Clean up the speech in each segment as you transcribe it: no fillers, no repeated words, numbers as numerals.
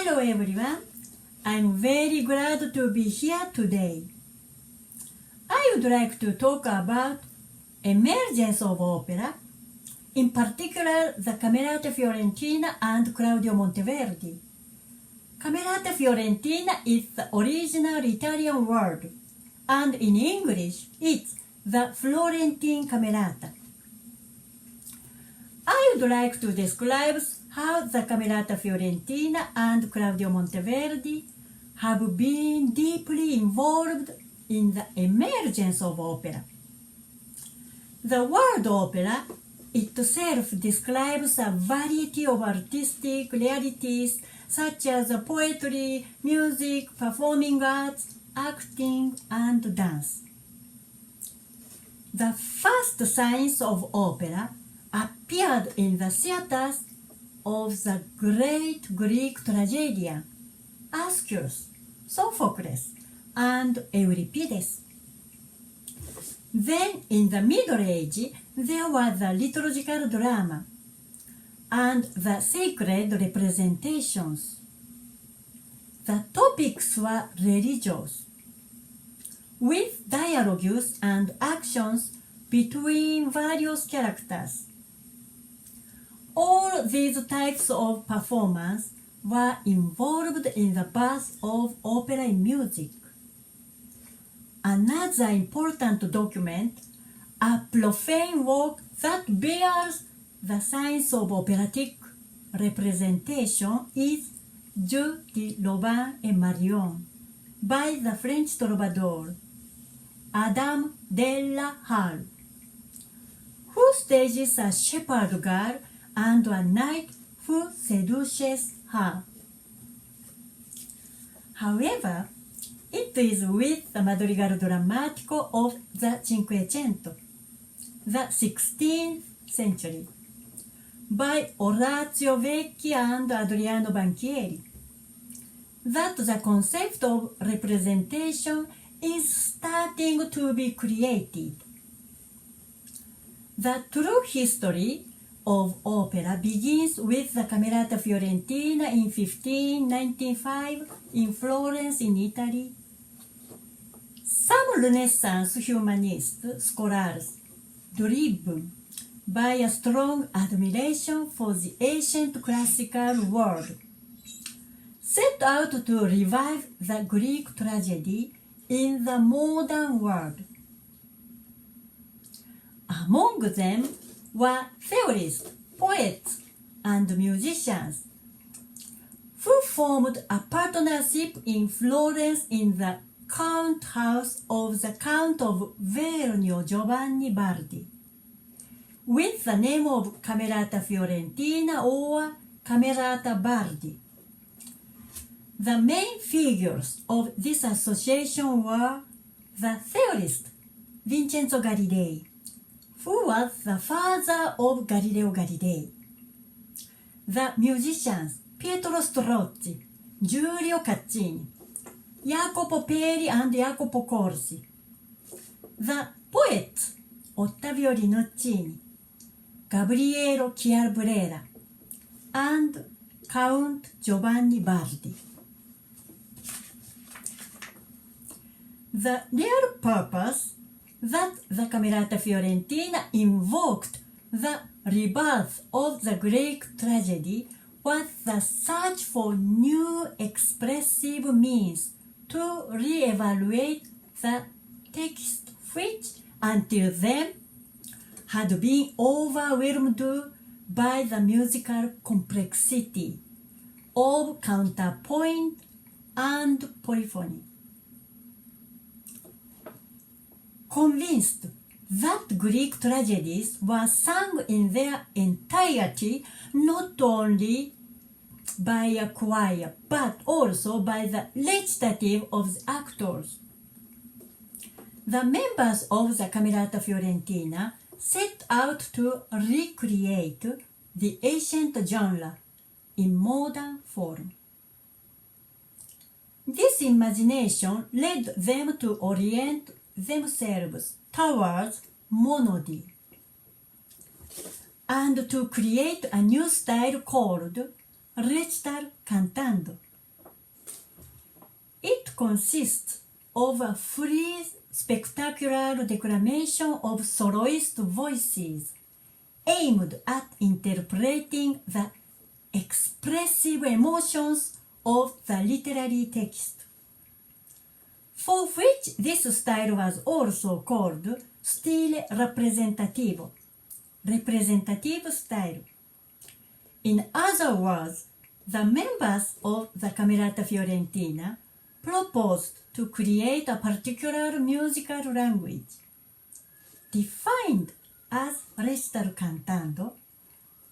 Hello everyone, I'm very glad to be here today. I would like to talk about Emergence of Opera, in particular the Camerata Fiorentina and Claudio Monteverdi. Camerata Fiorentina is the original Italian word, and in English it's the Florentine Camerata. I would like to describe how the Camerata Fiorentina and Claudio Monteverdi have been deeply involved in the emergence of opera. The word opera itself describes a variety of artistic realities such as poetry, music, performing arts, acting, and dance. The first signs of opera appeared in the theaters of the great Greek tragedian Aeschylus, Sophocles, and Euripides. Then, in the Middle Age, there was the liturgical drama and the sacred representations. The topics were religious, with dialogues and actions between various characters. All these types of performance were involved in the birth of opera in music. Another important document, a profane work that bears the signs of operatic representation, is Jeux de Robin et Marion by the French troubadour Adam de la Halle, who stages a shepherd girl and a knight who seduces her. However, it is with the Madrigal Drammatico of the Cinquecento, the 16th century, by Orazio Vecchi and Adriano Banchieri, that the concept of representation is starting to be created. The true history of opera begins with the Camerata Fiorentina in 1595 in Florence in Italy. Some Renaissance humanist scholars, driven by a strong admiration for the ancient classical world, set out to revive the Greek tragedy in the modern world. Among them were theorists, poets, and musicians who formed a partnership in Florence in the count house of the Count of Vernio Giovanni Bardi, with the name of Camerata Fiorentina or Camerata Bardi. The main figures of this association were the theorist Vincenzo Galilei, who was the father of Galileo Galilei, the musicians Pietro Strozzi, Giulio Caccini, Jacopo Peri and Jacopo Corsi, the poets Ottavio Rinuccini, Gabriele Chiarbrera, and Count Giovanni Bardi. The real purpose that the Camerata Fiorentina invoked the rebirth of the Greek tragedy was the search for new expressive means to re-evaluate the text which, until then, had been overwhelmed by the musical complexity of counterpoint and polyphony. Convinced that Greek tragedies were sung in their entirety not only by a choir but also by the recitative of the actors, the members of the Camerata Fiorentina set out to recreate the ancient genre in modern form. This imagination led them to orient themselves towards monody and to create a new style called recital cantando, It consists of a free, spectacular declamation of soloist voices aimed at interpreting the expressive emotions of the literary text, for which this style was also called stile rappresentativo, representative style. In other words, the members of the Camerata Fiorentina proposed to create a particular musical language, defined as recital cantando,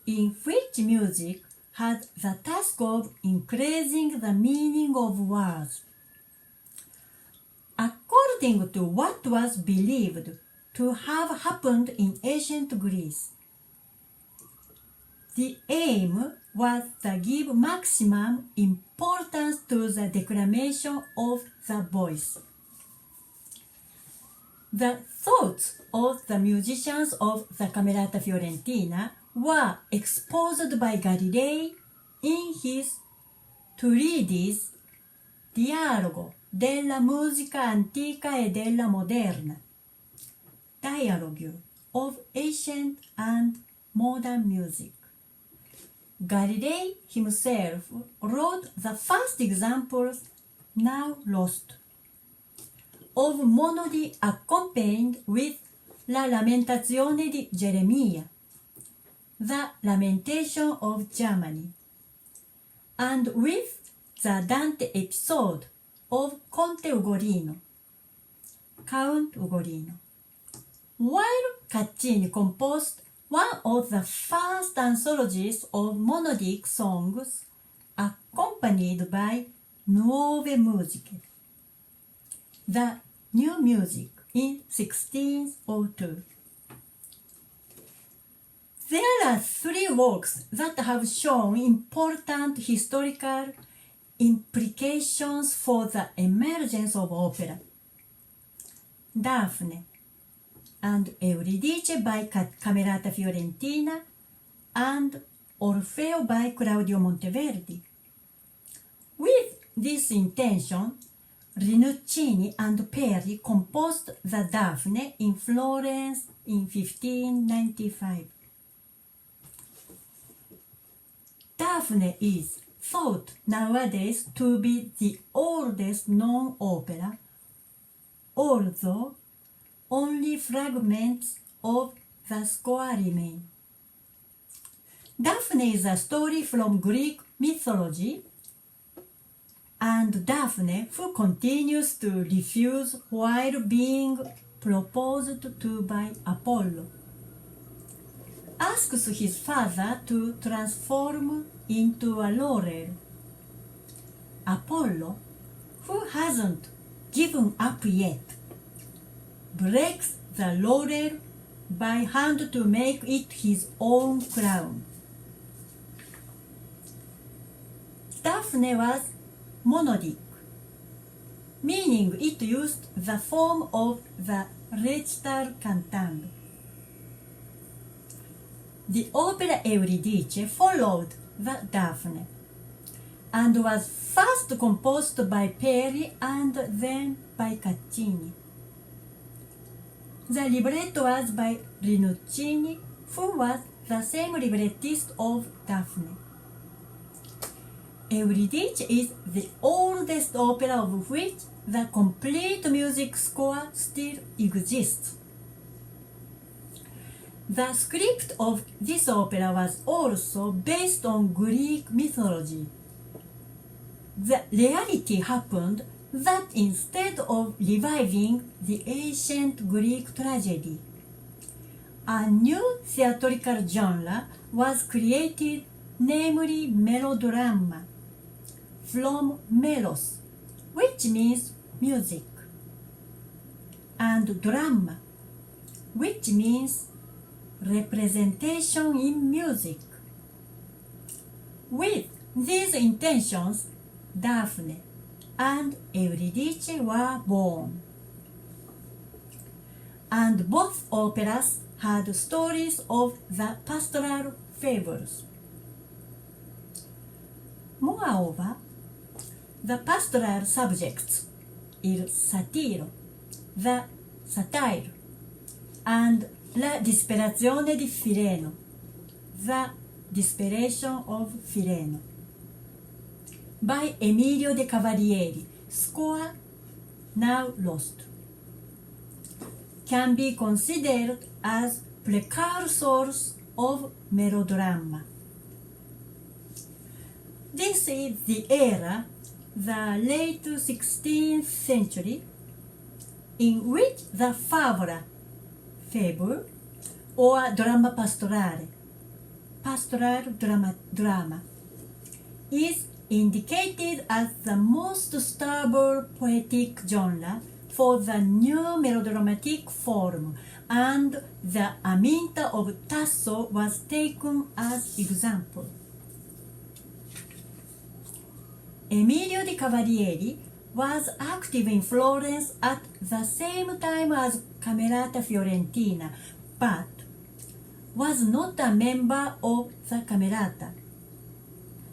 in which music had the task of increasing the meaning of words. According to what was believed to have happened in ancient Greece, the aim was to give maximum importance to the declamation of the voice. The thoughts of the musicians of the Camerata Fiorentina were exposed by Galilei in his treatise Dialogo della musica antica e della moderna, Dialogue of Ancient and Modern Music. Galilei himself wrote the first examples, now lost, of monody accompanied with La Lamentazione di Geremia, the Lamentation of Germany, and with the Dante episode of Conte Ugolino, Count Ugolino, while Caccini composed one of the first anthologies of monodic songs accompanied by Nuove Musiche, the New Music, in 1602. There are three works that have shown important historical implications for the emergence of opera: Dafne and Euridice by Camerata Fiorentina and Orfeo by Claudio Monteverdi. With this intention, Rinuccini and Peri composed the Dafne in Florence in 1595. Dafne is thought nowadays to be the oldest known opera, although only fragments of the score remain. Daphne is a story from Greek mythology, and Daphne, who continues to refuse while being proposed to by Apollo, asks his father to transform into a laurel. Apollo, who hasn't given up yet, breaks the laurel by hand to make it his own crown. Daphne was monodic, meaning it used the form of the recital cantando. The opera Euridice followed the Dafne and was first composed by Peri and then by Caccini. The libretto was by Rinuccini, who was the same librettist of Dafne. Euridice is the oldest opera of which the complete music score still exists. The script of this opera was also based on Greek mythology. The reality happened that instead of reviving the ancient Greek tragedy, a new theatrical genre was created, namely melodrama, from melos, which means music, and drama, which means representation in music. With these intentions, Dafne and Euridice were born, and both operas had stories of the pastoral fables. Moreover, The pastoral subjects, il satiro, the satire, and la disperazione di Fileno, the desperation of Fileno, by Emilio de Cavalieri, score now lost, can be considered as precursors of melodrama. This is the era, the late 16th century, in which the favola, fable, or drama pastorale, pastoral drama, is indicated as the most stable poetic genre for the new melodramatic form, and the Aminta of Tasso was taken as example. Emilio de Cavalieri was active in Florence at the same time as Camerata Fiorentina, but was not a member of the Camerata.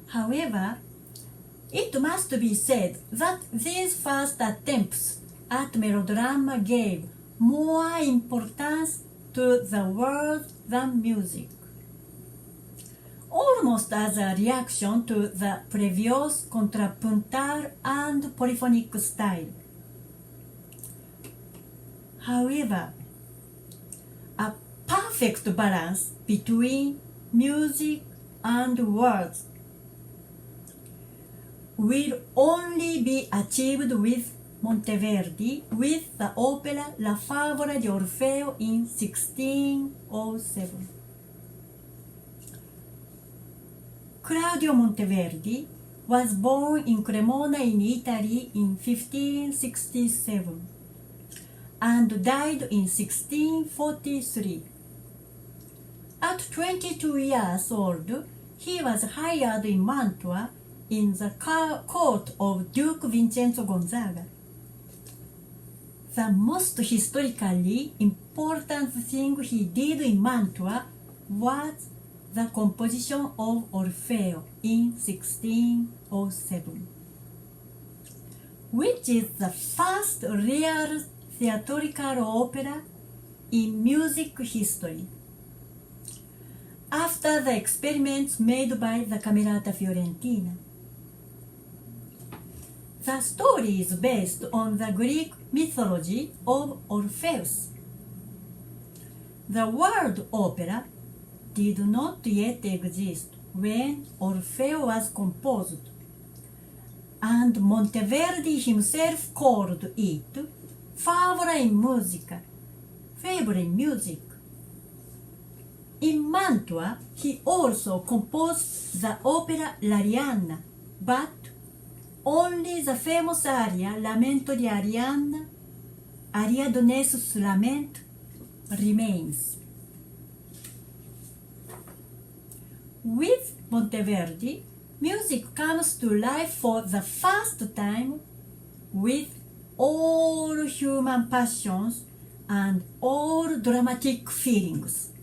However, it must be said that these first attempts at melodrama gave more importance to the words than music, almost as a reaction to the previous contrapuntal and polyphonic style. However, a perfect balance between music and words will only be achieved with Monteverdi with the opera La Favola di Orfeo in 1607. Claudio Monteverdi was born in Cremona in Italy in 1567 and died in 1643. At 22 years old, he was hired in Mantua in the court of Duke Vincenzo Gonzaga. The most historically important thing he did in Mantua was the composition of Orfeo in 1607, which is the first real theatrical opera in music history, after the experiments made by the Camerata Fiorentina. The story is based on the Greek mythology of Orpheus. The word opera did not yet exist when Orfeo was composed, and Monteverdi himself called it Favola in Musica, Fable in Music. In Mantua, he also composed the opera L'Arianna, but only the famous aria Lamento di Arianna, Ariadonessus Lament, remains. With Monteverdi, music comes to life for the first time with all human passions and all dramatic feelings.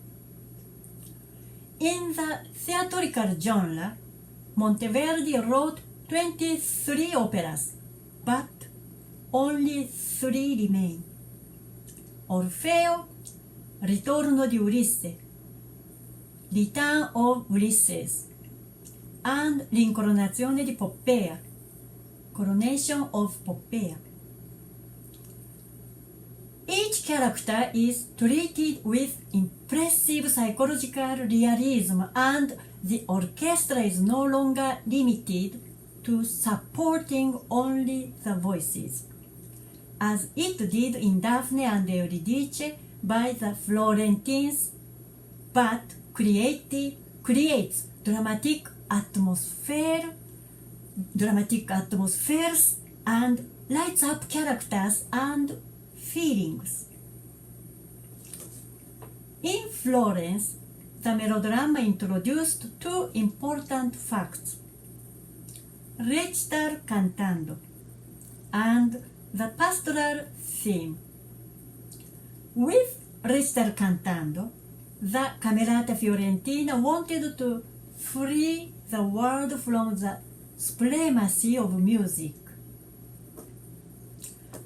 In the theatrical genre, Monteverdi wrote 23 operas, but only 3 remain: Orfeo, Ritorno di Ulisse, Return of Ulysses, and L'incoronazione di Poppea, Coronation of Poppea. Each character is treated with impressive psychological realism, and the orchestra is no longer limited to supporting only the voices, as it did in Dafne and Euridice by the Florentines, but creates dramatic atmospheres and lights up characters and feelings. In Florence, the melodrama introduced 2 important facts: Recital cantando and the pastoral theme. With Recital cantando, the Camerata Fiorentina wanted to free the world from the supremacy of music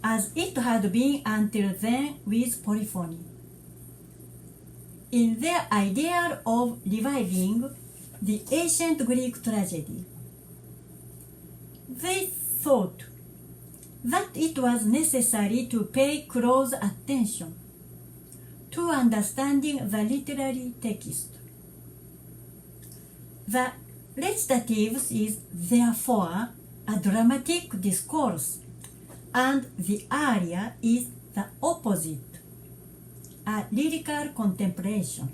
as it had been until then with polyphony. In their ideal of reviving the ancient Greek tragedy, they thought that it was necessary to pay close attention to understanding the literary text. The recitatives is therefore a dramatic discourse, and the aria is the opposite, a lyrical contemplation.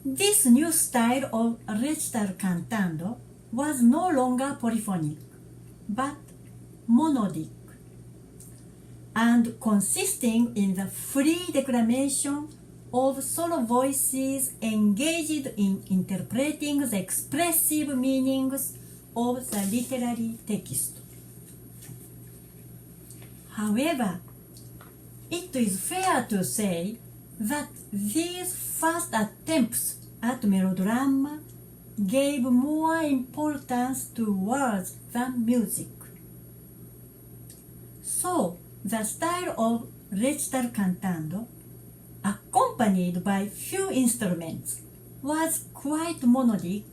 This new style of recital cantando was no longer polyphonic, but monodic, and consisting in the free declamation of solo voices engaged in interpreting the expressive meanings of the literary text. However, it is fair to say that these first attempts at melodrama gave more importance to words than music. So, the style of recital cantando, accompanied by few instruments, was quite monodic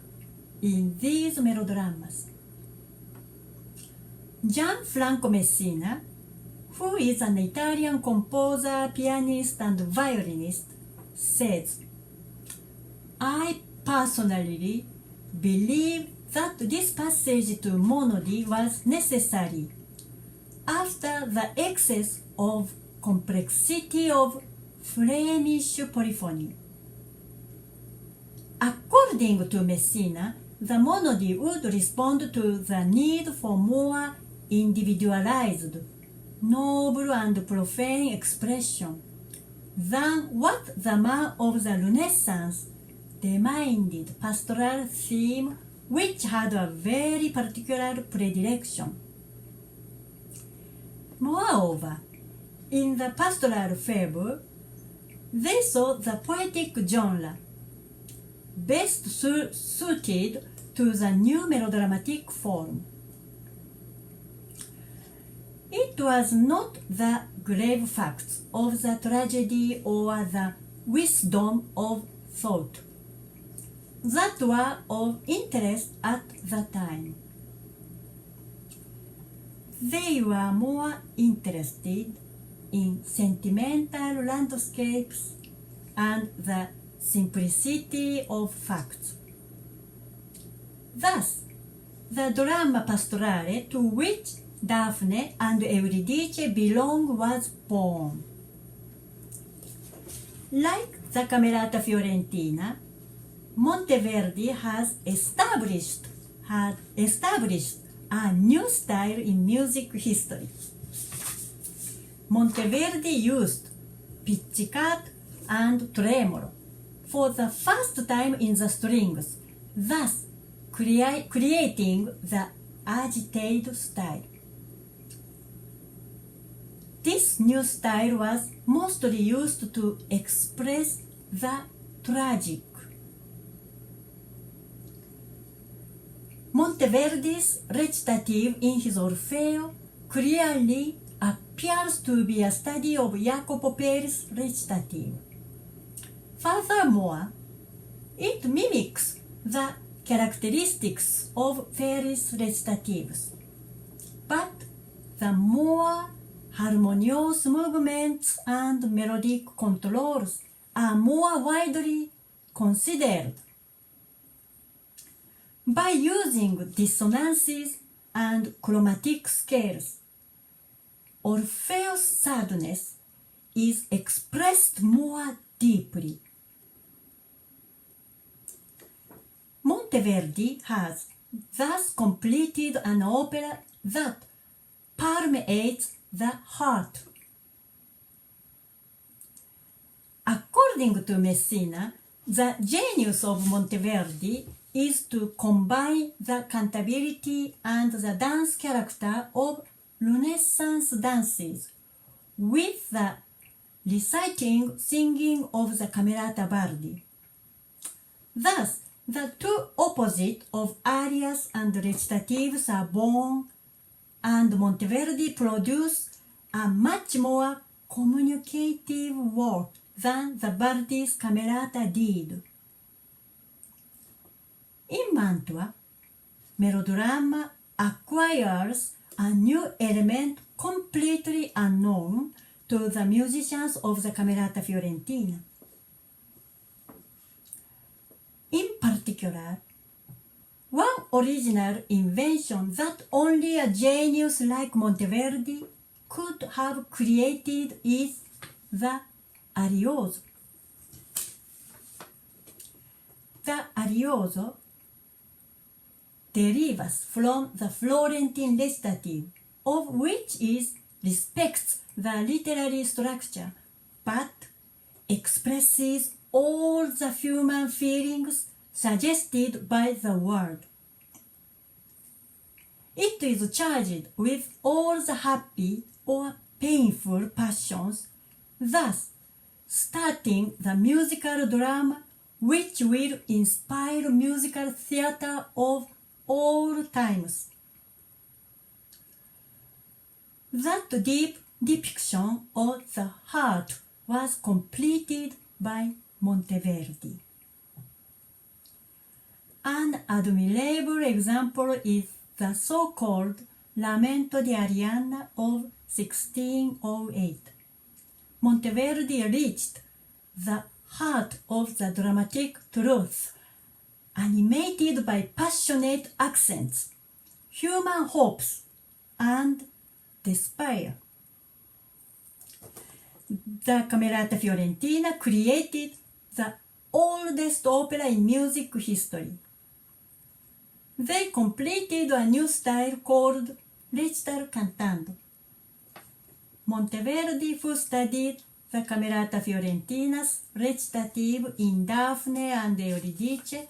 in these melodramas. Gianfranco Messina, who is an Italian composer, pianist, and violinist, says, "I personally believe that this passage to monody was necessary after the excess of complexity of Flemish polyphony." According to Messina, the monody would respond to the need for more individualized, noble and profane expression than what the man of the Renaissance demanded, pastoral theme which had a very particular predilection. Moreover, in the pastoral fable, they saw the poetic genre best suited to the new melodramatic form. It was not the grave facts of the tragedy or the wisdom of thought that were of interest at the time. They were more interested in sentimental landscapes and the simplicity of facts. Thus, the drama pastorale to which Dafne and Euridice belong was born. Like the Camerata Fiorentina, Monteverdi had established a new style in music history. Monteverdi used pizzicato and tremolo for the first time in the strings, thus creating the agitated style. This new style was mostly used to express the tragic. Monteverdi's recitative in his Orfeo clearly appears to be a study of Jacopo Peri's recitative. Furthermore, it mimics the characteristics of Peri's recitatives, but the more harmonious movements and melodic controls are more widely considered. By using dissonances and chromatic scales, Orpheus' sadness is expressed more deeply. Monteverdi has thus completed an opera that permeates the heart. According to Messina, the genius of Monteverdi is to combine the cantability and the dance character of Renaissance dances with the reciting singing of the Camerata Bardi. Thus, the two opposites of arias and recitatives are born and Monteverdi produced a much more communicative work than the Verdi's Camerata did. In Mantua, melodrama acquires a new element completely unknown to the musicians of the Camerata Fiorentina. In particular, one original invention that only a genius like Monteverdi could have created is the arioso. The arioso derives from the Florentine recitative, of which it respects the literary structure, but expresses all the human feelings suggested by the word. It is charged with all the happy or painful passions, thus starting the musical drama which will inspire musical theater of all times. That deep depiction of the heart was completed by Monteverdi. An admirable example is the so-called Lamento di Arianna of 1608. Monteverdi reached the heart of the dramatic truth, animated by passionate accents, human hopes, and despair. The Camerata Fiorentina created the oldest opera in music history. They completed a new style called recital cantando. Monteverdi, who studied the Camerata Fiorentina's recitative in Dafne and Euridice,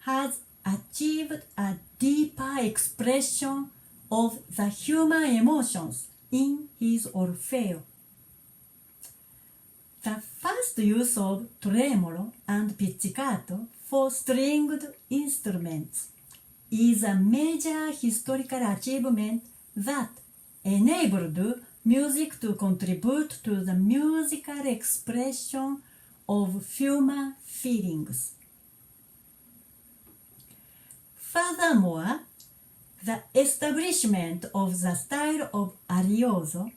has achieved a deeper expression of the human emotions in his Orfeo. The first use of tremolo and pizzicato for stringed instruments is a major historical achievement that enabled music to contribute to the musical expression of human feelings. Furthermore, the establishment of the style of arioso,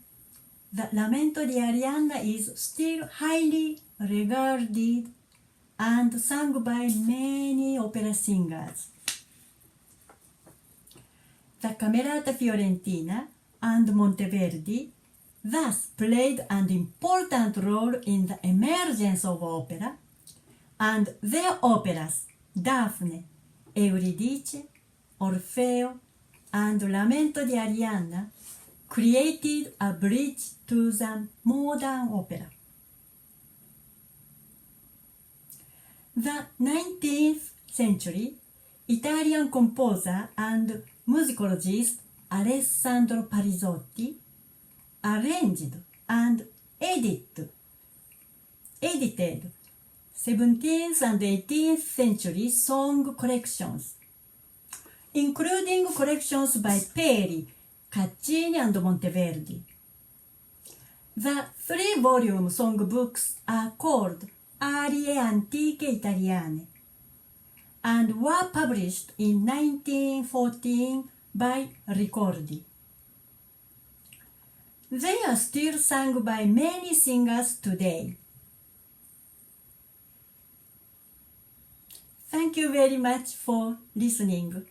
the Lamento di Arianna, is still highly regarded and sung by many opera singers. The Camerata Fiorentina and Monteverdi thus played an important role in the emergence of opera, and their operas Dafne, Euridice, Orfeo, and Lamento di Arianna created a bridge to the modern opera. The 19th century Italian composer and musicologist Alessandro Parizotti arranged and edited 17th and 18th century song collections, including collections by Peri, Caccini, and Monteverdi. The 3-volume songbooks are called Arie Antiche Italiane and were published in 1914 by Ricordi. They are still sung by many singers today. Thank you very much for listening.